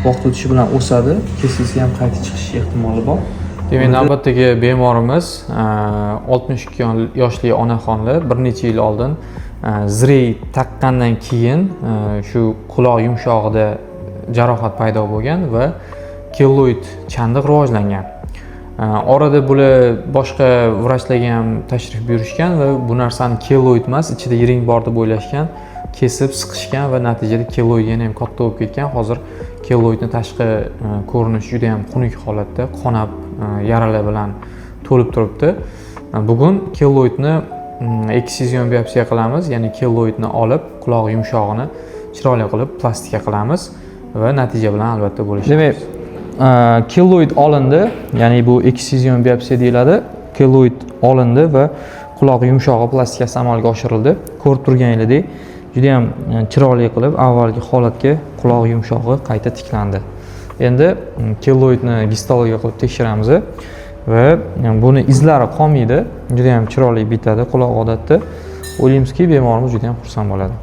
vaqt o'tishi bilan o'sadi, kesilsa ham qayta chiqish ehtimoli bor. Demak, navbatdagi bemorimiz 62 yoshli onaxonli bir necha yil oldin zrey taqqandan keyin shu quloq yumshog'ida jarohat paydo bo'lgan va kelloid chandiq rivojlangan. Orada bular boshqa vrachlarga ham tashrif buyurishgan va bu narsani kelloid emas, ichida yiring bor deb o'ylashgan, kesib siqishgan va natijada kelloid yana ham katta bo'lib ketgan. Hozir kelloidning tashqi ko'rinishi juda ham xunuk holatda, qonab, yaralar bilan to'lib turibdi. Bugun kelloidni ekssizion biopsiya qilamiz, ya'ni kelloidni olib, quloq yumshog'ini chiroyli qilib plastika qilamiz va natija bilan albatta bo'lishamiz. Demak, kelloid olindi, ya'ni bu ekssizion biopsiya deyiladi. Kelloid olindi va quloq yumshog'i plastikasi amalga oshirildi. Ko'rib turganingizdek, juda ham chiroyli qilib avvalgi holatga quloq yumshog'i qayta tiklandi. Endi kelloidni gistologiya qilib tekshiramiz va buni izlari qolmaydi, juda ham chiroyli bitadi quloq odatda. O'ylaymizki, bemorimiz juda ham xursand bo'ladi.